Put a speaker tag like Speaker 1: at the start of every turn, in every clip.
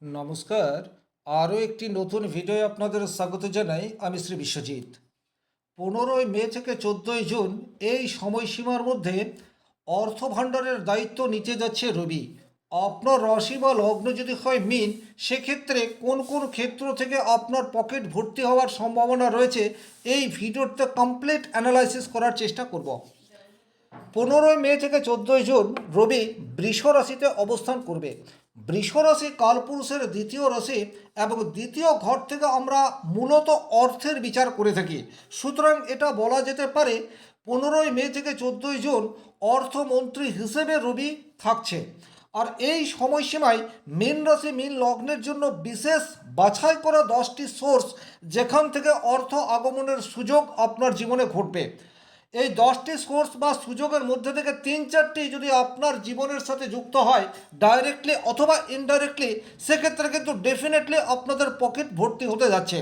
Speaker 1: নমস্কার। আরও একটি নতুন ভিডিও আপনাদের স্বাগত জানাই। আমি শ্রী বিশ্বজিৎ। 15 মে থেকে 14 জুন এই সময়সীমার মধ্যে অর্থভাণ্ডারের দায়িত্ব নিতে যাচ্ছে রবি। আপনার রাশি বা লগ্ন যদি হয় মীন, সেক্ষেত্রে কোন কোন ক্ষেত্র থেকে আপনার পকেট ভর্তি হওয়ার সম্ভাবনা রয়েছে এই ভিডিওতে কমপ্লিট অ্যানালাইসিস করার চেষ্টা করব। 15 মে থেকে 14 জুন রবি বৃষ রাশিতে অবস্থান করবে। বৃষ রাশি কালপুরুষের দ্বিতীয় রাশি এবং দ্বিতীয় ঘর থেকে আমরা মূলত অর্থের বিচার করে থাকি। সুতরাং এটা বলা যেতে পারে 15 মে থেকে 14 জুন অর্থমন্ত্রী হিসেবে রবি থাকছে। আর এই সময়সীমায় মীন রাশি মীন লগ্নের জন্য বিশেষ বাছাই করা 10টি সোর্স যেখান থেকে অর্থ আগমনের সুযোগ আপনার জীবনে ঘটবে। এই 10টি সোর্স বা সুযোগের মধ্যে থেকে 3-4টি যদি আপনার জীবনের সাথে যুক্ত হয় ডাইরেক্টলি অথবা ইনডাইরেক্টলি, সেক্ষেত্রে কিন্তু ডেফিনেটলি আপনাদের পকেট ভর্তি হতে যাচ্ছে।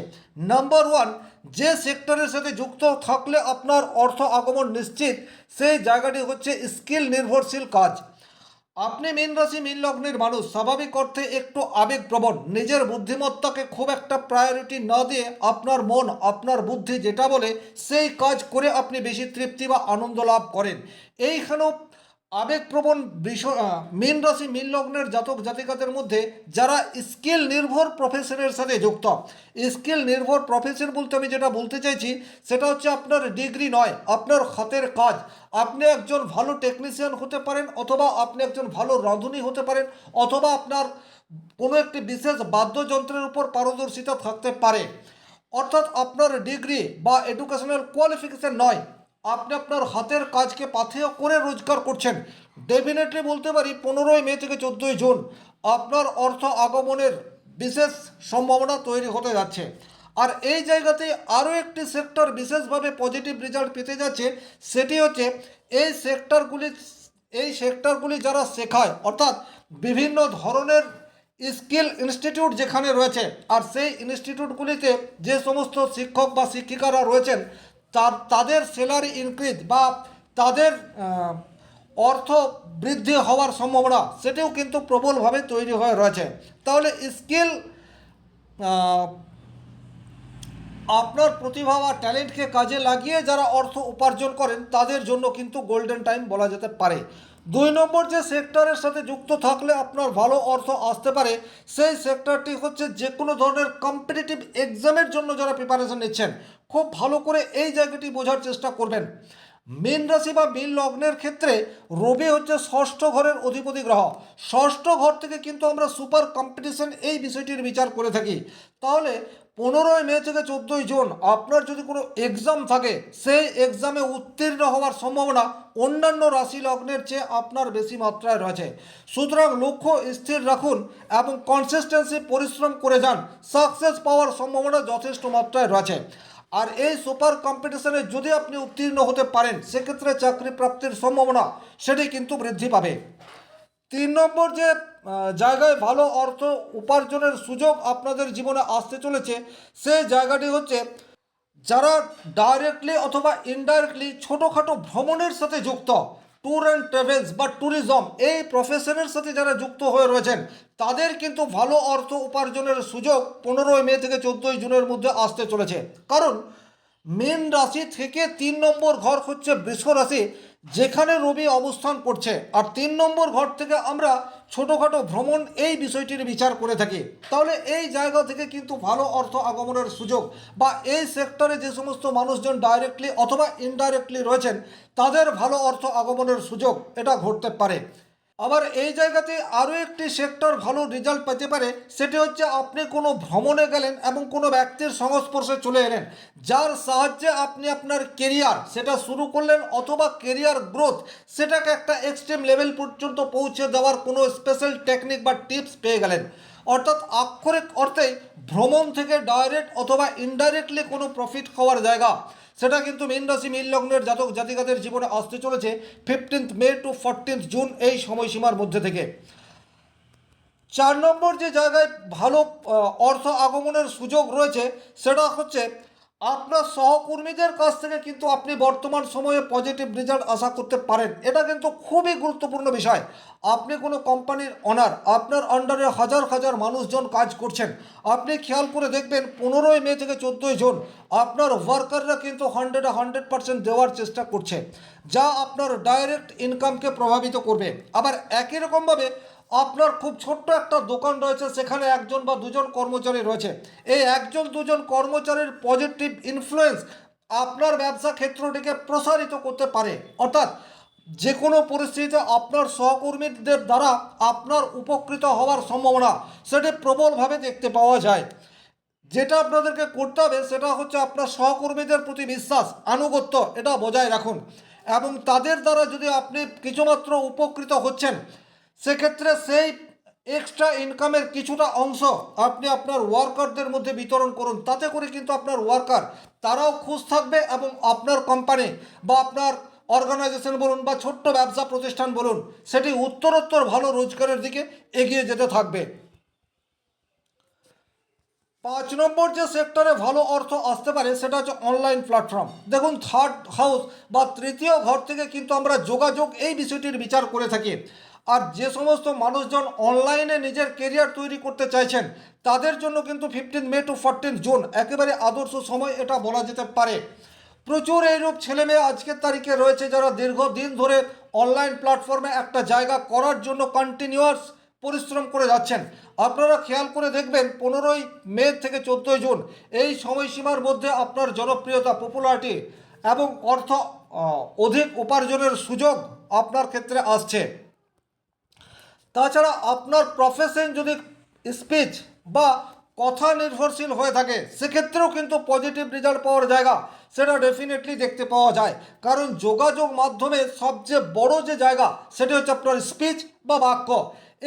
Speaker 1: নাম্বার 1, যে সেক্টরের সাথে যুক্ত থাকলে আপনার অর্থ আগমন নিশ্চিত, সেই জায়গাটি হচ্ছে স্কিল নির্ভরশীল কাজ। আপনি মীন রাশি মীন লগ্নের মানুষ, স্বাভাবিক অর্থে একটু আবেগপ্রবণ, নিজের বুদ্ধিমত্তাকে খুব একটা প্রায়োরিটি না দিয়ে আপনার মন আপনার বুদ্ধি যেটা বলে সেই কাজ করে আপনি বেশি তৃপ্তি বা আনন্দ লাভ করেন। এইখানেও আবেগপ্রবণ মীন রাশি মীন লগ্নের জাতক জাতিকাদের মধ্যে যারা স্কিল নির্ভর প্রফেশনের সাথে যুক্ত, স্কিল নির্ভর প্রফেশন বলতে আমি যেটা বলতে চাইছি সেটা হচ্ছে আপনার ডিগ্রি নয়, আপনার হাতের কাজ। আপনি একজন ভালো টেকনিশিয়ান হতে পারেন, অথবা আপনি একজন ভালো রাঁধুনি হতে পারেন, অথবা আপনার কোনো একটি বিশেষ বাদ্যযন্ত্রের উপর পারদর্শিতা থাকতে পারে। অর্থাৎ আপনার ডিগ্রি বা এডুকেশনাল কোয়ালিফিকেশন নয়, আপনি আপনার হাতের কাজকে পাথেয় করে রোজগার করছেন। ডেফিনেটলি বলতে পারি 15 মে থেকে 14 জুন আপনার অর্থ আগমনের বিশেষ সম্ভাবনা তৈরি হতে যাচ্ছে। আর এই জায়গাতে আরও একটি সেক্টর বিশেষভাবে পজিটিভ রেজাল্ট পেতে যাচ্ছে, সেটি হচ্ছে এই সেক্টরগুলি যারা শেখায়, অর্থাৎ বিভিন্ন ধরনের স্কিল ইনস্টিটিউট যেখানে রয়েছে, আর সেই ইনস্টিটিউটগুলিতে যে সমস্ত শিক্ষক বা শিক্ষিকারা রয়েছেন তাদের স্যালারি ইনক্রিজ বা তাদের অর্থ বৃদ্ধি হওয়ার সম্ভাবনা সেটিও কিন্তু প্রবলভাবে তৈরি হয়ে রয়েছে। তাহলে স্কিল আপনার প্রতিভা বা ট্যালেন্টকে কাজে লাগিয়ে যারা অর্থ উপার্জন করেন তাদের জন্য কিন্তু গোল্ডেন টাইম বলা যেতে পারে। 2 নম্বর, যে সেক্টরের সাথে যুক্ত থাকলে আপনার ভালো অর্থ আসতে পারে সেই সেক্টরটি হচ্ছে যে কোনো ধরনের কম্পিটিটিভ এক্সামের জন্য যারা প্রিপারেশন নিচ্ছেন, খুব ভালো করে এই জায়গাটি বোঝার চেষ্টা করবেন। মীন রাশি বা মীন লগ্নের ক্ষেত্রে রবি হচ্ছে ষষ্ঠ ঘরের অধিপতি গ্রহ। ষষ্ঠ ঘর থেকে কিন্তু আমরা সুপার কম্পিটিশন এই বিষয়টির বিচার করে থাকি। তাহলে 15 মে থেকে 14 জুন আপনার যদি কোনো এক্সাম থাকে, সেই এক্সামে উত্তীর্ণ হওয়ার সম্ভাবনা অন্যান্য রাশি লগ্নের চেয়ে আপনার বেশি মাত্রায় রয়েছে। সুতরাং লক্ষ্য স্থির রাখুন এবং কনসিস্টেন্সি পরিশ্রম করে যান, সাকসেস পাওয়ার সম্ভাবনা যথেষ্ট মাত্রায় রয়েছে। আর এই সুপার কম্পিটিশনে যদি আপনি উত্তীর্ণ হতে পারেন, সেক্ষেত্রে চাকরি প্রাপ্তির সম্ভাবনা সেটি কিন্তু বৃদ্ধি পাবে। 3 নম্বর, যে জায়গায় ভালো অর্থ উপার্জনের সুযোগ আপনাদের জীবনে আসতে চলেছে সেই জায়গাটি হচ্ছে যারা ডাইরেক্টলি অথবা ইনডাইরেক্টলি ছোটোখাটো ভ্রমণের সাথে যুক্ত, ট্যুর অ্যান্ড ট্রাভেলস বা ট্যুরিজম এই প্রফেশনের সাথে যারা যুক্ত হয়ে রয়েছেন তাদের কিন্তু ভালো অর্থ উপার্জনের সুযোগ 15 মে থেকে 14 জুনের মধ্যে আসতে চলেছে। কারণ মীন রাশি থেকে 3 নম্বর ঘর হচ্ছে বৃষ রাশি, যেখানে রবি অবস্থান করছে। আর 3 নম্বর ঘর থেকে আমরা ছোটোখাটো ভ্রমণ এই বিষয়টির বিচার করে থাকি। তাহলে এই জায়গা থেকে কিন্তু ভালো অর্থ আগমনের সুযোগ বা এই সেক্টরে যে সমস্ত মানুষজন ডাইরেক্টলি অথবা ইনডাইরেক্টলি রয়েছেন তাদের ভালো অর্থ আগমনের সুযোগ এটা ঘটতে পারে। আবার এই জায়গাতে আরও একটি সেক্টর ভালো রেজাল্ট পেতে পারে, সেটি হচ্ছে আপনি কোনো ভ্রমণে গেলেন এবং কোনো ব্যক্তির সংস্পর্শে চলে এলেন, যার সাহায্যে আপনি আপনার কেরিয়ার সেটা শুরু করলেন, অথবা কেরিয়ার গ্রোথ সেটাকে একটা এক্সট্রিম লেভেল পর্যন্ত পৌঁছে দেওয়ার কোনো স্পেশাল টেকনিক বা টিপস পেয়ে গেলেন। অর্থাৎ আক্ষরিক অর্থেই ভ্রমণ থেকে ডাইরেক্ট অথবা ইনডাইরেক্টলি কোনো প্রফিট হওয়ার জায়গা, সেটা কিন্তু মীন রাশি মীন লগ্নের জাতক জাতিকাদের জীবনে আসতে চলেছে 15 মে টু 14 জুন এই সময়সীমার মধ্যে থেকে। 4 নম্বর, যে জায়গায় ভালো অর্থ আগমনের সুযোগ রয়েছে সেটা হচ্ছে আপনার সহকর্মীদের কাছ থেকে কিন্তু আপনি বর্তমান সময়ে পজিটিভ রেজাল্ট আশা করতে পারেন। এটা কিন্তু খুবই গুরুত্বপূর্ণ বিষয়। আপনি কোনো কোম্পানির ওনার, আপনার আন্ডারে হাজার হাজার মানুষজন কাজ করছেন। আপনি খেয়াল করে দেখবেন 15ই মে থেকে 14ই জুন আপনার ওয়ার্কাররা কিন্তু 100% দেওয়ার চেষ্টা করছে, যা আপনার ডাইরেক্ট ইনকামকে প্রভাবিত করবে। আবার একই রকমভাবে আপনার খুব ছোট্ট একটা দোকান রয়েছে, সেখানে একজন বা দুজন কর্মচারী রয়েছে। এই একজন দুজন কর্মচারীর পজিটিভ ইনফ্লুয়েন্স আপনার ব্যবসা ক্ষেত্রটিকে প্রসারিত করতে পারে। অর্থাৎ যে কোনো পরিস্থিতিতে আপনার সহকর্মীদের দ্বারা আপনার উপকৃত হওয়ার সম্ভাবনা সেটি প্রবলভাবে দেখতে পাওয়া যায়। যেটা আপনাদেরকে করতে হবে সেটা হচ্ছে আপনার সহকর্মীদের প্রতি বিশ্বাস, আনুগত্য এটা বজায় রাখুন। এবং তাদের দ্বারা যদি আপনি কিছুমাত্র উপকৃত হচ্ছেন, সেক্ষেত্রে সেই এক্সট্রা ইনকামের কিছুটা অংশ আপনি আপনার ওয়ার্কারদের মধ্যে বিতরণ করুন। তাতে করে কিন্তু আপনার ওয়ার্কার তারাও খুশ থাকবে এবং আপনার কোম্পানি বা আপনার অর্গানাইজেশন বলুন বা ছোট্ট ব্যবসা প্রতিষ্ঠান বলুন, সেটি উত্তরোত্তর ভালো রোজগারের দিকে এগিয়ে যেতে থাকবে। 5 নম্বর যে সেক্টরে ভালো অর্থ আসতে পারে সেটা হচ্ছে অনলাইন প্ল্যাটফর্ম। দেখুন, থার্ড হাউস বা তৃতীয় ঘর থেকে কিন্তু আমরা যোগাযোগ এই বিষয়টির বিচার করে থাকি। আর যে সমস্ত মানুষজন অনলাইনে নিজের কেরিয়ার তৈরি করতে চাইছেন, তাদের জন্য কিন্তু 15 মে টু 14 জুন একেবারে আদর্শ সময় এটা বলা যেতে পারে। প্রচুর এইরূপ ছেলেমেয়ে আজকের তারিখে রয়েছে যারা দীর্ঘদিন ধরে অনলাইন প্ল্যাটফর্মে একটা জায়গা করার জন্য কন্টিনিউয়াস পরিশ্রম করে যাচ্ছেন। আপনারা খেয়াল করে দেখবেন 15ই মে থেকে 14ই জুন এই সময়সীমার মধ্যে আপনার জনপ্রিয়তা, পপুলারিটি এবং অর্থ অধিক উপার্জনের সুযোগ আপনার ক্ষেত্রে আসছে। তাছাড়া আপনার প্রফেশন যদি স্পিচ বা কথা নির্ভরশীল হয়ে থাকে, সেক্ষেত্রেও কিন্তু পজিটিভ রেজাল্ট পাওয়ার জায়গা সেটা ডেফিনেটলি দেখতে পাওয়া যায়। কারণ যোগাযোগ মাধ্যমে সবচেয়ে বড় যে জায়গা সেটি হচ্ছে আপনার স্পিচ বা বাক্য।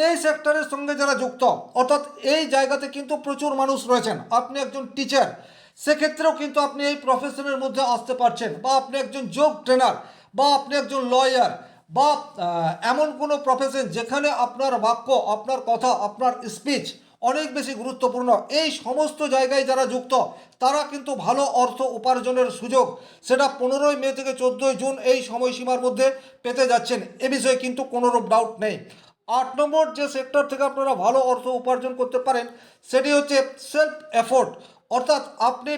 Speaker 1: এই সেক্টরের সঙ্গে যারা যুক্ত, অর্থাৎ এই জায়গাতে কিন্তু প্রচুর মানুষ রয়েছেন। আপনি একজন টিচার, সেক্ষেত্রেও কিন্তু আপনি এই প্রফেশনের মধ্যে আসতে পারছেন, বা আপনি একজন যোগ ট্রেনার, বা আপনি একজন লয়ার, বা এমন কোনো প্রফেশন যেখানে আপনার বাক্য, আপনার কথা, আপনার স্পিচ অনেক বেশি গুরুত্বপূর্ণ। এই সমস্ত জায়গায় যারা যুক্ত, তারা কিন্তু ভালো অর্থ উপার্জনের সুযোগ সেটা 15ই মে থেকে 14ই জুন এই সময়সীমার মধ্যে পেতে যাচ্ছেন, এ বিষয়ে কিন্তু কোনোরূপ ডাউট নেই। 8 নম্বর যে সেক্টর থেকে আপনারা ভালো অর্থ উপার্জন করতে পারেন সেটি হচ্ছে সেলফ এফোর্ট। অর্থাৎ আপনি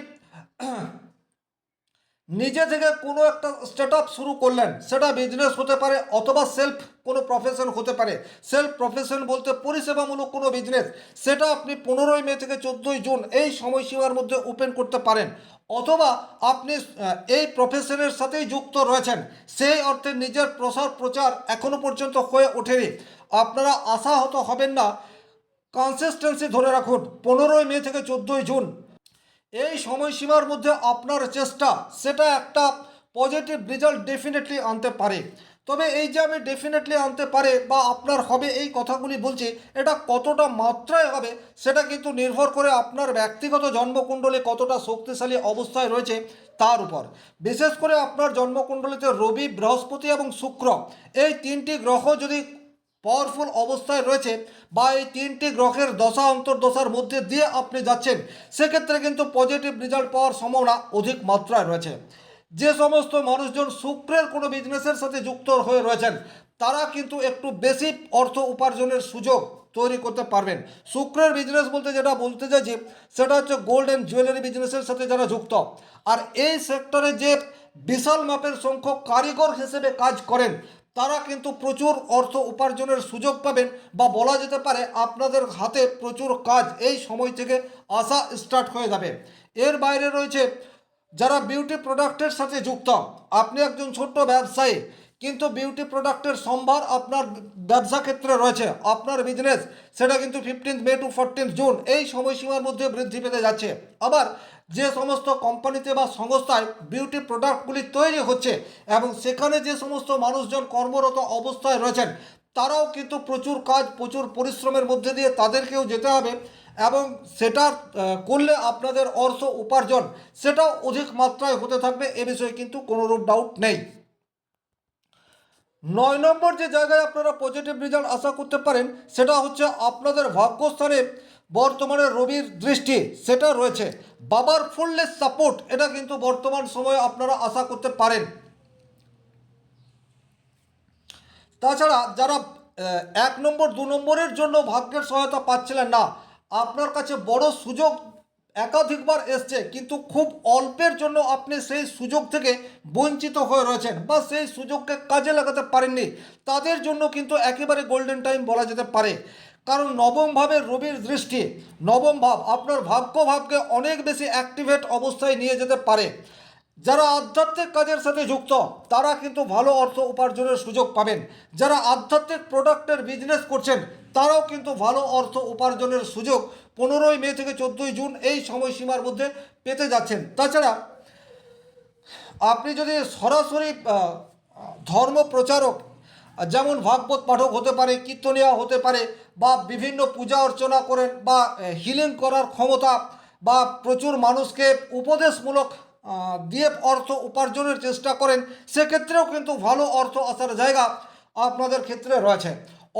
Speaker 1: নিজে থেকে কোনো একটা স্টার্ট আপ শুরু করলেন, সেটা বিজনেস হতে পারে অথবা সেলফ কোনো প্রফেশন হতে পারে। সেলফ প্রফেশন বলতে পরিষেবামূলক কোনো বিজনেস, সেটা আপনি 15ই মে থেকে 14ই জুন এই সময়সীমার মধ্যে ওপেন করতে পারেন। অথবা আপনি এই প্রফেশনের সাথেই যুক্ত রয়েছেন, সেই অর্থে নিজের প্রসার প্রচার এখনো পর্যন্ত হয়ে ওঠেনি। আপনারা আশাহত হবেন না, কনসিস্টেন্সি ধরে রাখুন। 15ই মে থেকে 14ই জুন এই সময়সীমার মধ্যে আপনার চেষ্টা সেটা একটা পজিটিভ রেজাল্ট ডেফিনেটলি আনতে পারে। তবে এই যে আমি ডেফিনেটলি আনতে পারে বা আপনার হবে এই কথাগুলি বলছি, এটা কতটা মাত্রায় হবে সেটা কিন্তু নির্ভর করে আপনার ব্যক্তিগত জন্মকুণ্ডলী কতটা শক্তিশালী অবস্থায় রয়েছে তার উপর। বিশেষ করে আপনার জন্মকুণ্ডলীতে রবি, বৃহস্পতি এবং শুক্র এই তিনটি গ্রহ যদি পাওয়ারফুল অবস্থায় রয়েছে, বা এই তিনটি গ্রহের দশা অন্তর্দশার মধ্যে দিয়ে আপনি যাচ্ছেন, সেক্ষেত্রে কিন্তু পজিটিভ রেজাল্ট পাওয়ার সম্ভাবনা অধিক মাত্রায় রয়েছে। যে সমস্ত মানুষজন শুক্রের কোনো বিজনেসের সাথে যুক্ত হয়ে রয়েছেন, তারা কিন্তু একটু বেশি অর্থ উপার্জনের সুযোগ তৈরি করতে পারবেন। শুক্রের বিজনেস বলতে যেটা বলতে চাইছি সেটা হচ্ছে গোল্ড অ্যান্ড জুয়েলারি বিজনেসের সাথে যারা যুক্ত। আর এই সেক্টরে যে বিশাল মাপের সংখ্যক কারিগর হিসেবে কাজ করেন, তারা কিন্তু প্রচুর অর্থ উপার্জনের সুযোগ পাবেন, বা বলা যেতে পারে আপনাদের হাতে প্রচুর কাজ এই সময় থেকে আসা স্টার্ট হয়ে যাবে। এর বাইরে রয়েছে যারা বিউটি প্রোডাক্টের সাথে যুক্ত। আপনি একজন ছোট্ট ব্যবসায়ী, কিন্তু বিউটি প্রোডাক্টের সম্ভার আপনার ব্যবসা ক্ষেত্রে রয়েছে। আপনার বিজনেস সেটা কিন্তু 15 মে টু 14 জুন এই সময়সীমার মধ্যে বৃদ্ধি পেতে যাচ্ছে। আবার যে সমস্ত কোম্পানিতে বা সংস্থায় বিউটি প্রোডাক্টগুলি তৈরি হচ্ছে এবং সেখানে যে সমস্ত মানুষজন কর্মরত অবস্থায় রয়েছেন, তারাও কিন্তু প্রচুর কাজ, প্রচুর পরিশ্রমের মধ্যে দিয়ে তাদেরকেও যেতে হবে, এবং সেটা করলে আপনাদের অর্থ উপার্জন সেটাও অধিক মাত্রায় হতে থাকবে, এ বিষয়ে কিন্তু কোনোরূপ ডাউট নেই। 9 নম্বর যে জায়গায় আপনারা পজিটিভ রেজাল্ট আশা করতে পারেন সেটা হচ্ছে আপনাদের ভাগ্যস্থানে বর্তমানে রবির দৃষ্টি সেটা রয়েছে, বাবার ফুলনেস সাপোর্ট এটা কিন্তু বর্তমান সময়ে আপনারা আশা করতে পারেন। তাছাড়া যারা 1 নম্বর 2 নম্বরের জন্য ভাগ্যের সহায়তা পাচ্ছিলেন না, আপনার কাছে বড় সুযোগ একাধিকবার এসছে, কিন্তু খুব অল্পের জন্য আপনি সেই সুযোগ থেকে বঞ্চিত হয়ে রয়েছেন বা সেই সুযোগকে কাজে লাগাতে পারেননি, তাদের জন্য কিন্তু একেবারে গোল্ডেন টাইম বলা যেতে পারে। কারণ নবম ভাবের রবির দৃষ্টি, নবম ভাব আপনার ভাগ্য ভাবকে অনেক বেশি অ্যাক্টিভেট অবস্থায় নিয়ে যেতে পারে। যারা আধ্যাত্মিক কাজের সাথে যুক্ত তারা কিন্তু ভালো অর্থ উপার্জনের সুযোগ পাবেন। যারা আধ্যাত্মিক প্রোডাক্টের বিজনেস করছেন তারাও কিন্তু ভালো অর্থ উপার্জনের সুযোগ 15ই মে থেকে 14ই জুন এই সময়সীমার মধ্যে পেতে যাচ্ছেন। তাছাড়া আপনি যদি সরাসরি ধর্ম প্রচারক, যেমন ভাগবত পাঠক হতে পারে, কীর্তনিয়া হতে পারে, বা বিভিন্ন পূজা অর্চনা করেন, বা হিলিং করার ক্ষমতা, বা প্রচুর মানুষকে উপদেশমূলক দিয়ে অর্থ উপার্জনের চেষ্টা করেন, সেক্ষেত্রেও কিন্তু ভালো অর্থ আসার জায়গা আপনাদের ক্ষেত্রে রয়েছে।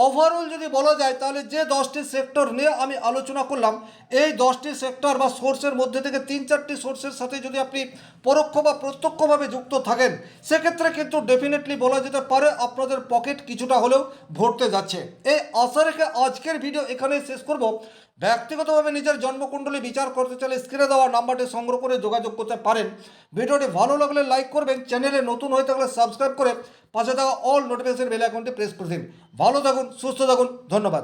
Speaker 1: ওভারঅল যদি বলা যায় তাহলে যে 10টি সেক্টর নিয়ে আমি আলোচনা করলাম, এই 10টি সেক্টর বা সোর্সের মধ্যে থেকে 3-4টি সোর্সের সাথে যদি আপনি পরোক্ষ বা প্রত্যক্ষভাবে যুক্ত থাকেন, সেক্ষেত্রে কিন্তু ডেফিনেটলি বলা যেতে পারে আপনাদের পকেট কিছুটা হলেও ভরতে যাচ্ছে। এই আশা রেখে আজকের ভিডিও এখানেই শেষ করব। ব্যক্তিগতভাবে নিজের জন্মকুণ্ডলী বিচার করতে চাইলে স্ক্রিনে দেওয়া নাম্বারটি সংগ্রহ করে যোগাযোগ করতে পারেন। ভিডিওটি ভালো লাগলে লাইক করবেন, চ্যানেলে নতুন হয়ে থাকলে সাবস্ক্রাইব করে পাশে থাকা অল নোটিফিকেশন বেল আইকনটি প্রেস করে দিন। ভালো থাকুন, সুস্থ থাকুন, ধন্যবাদ।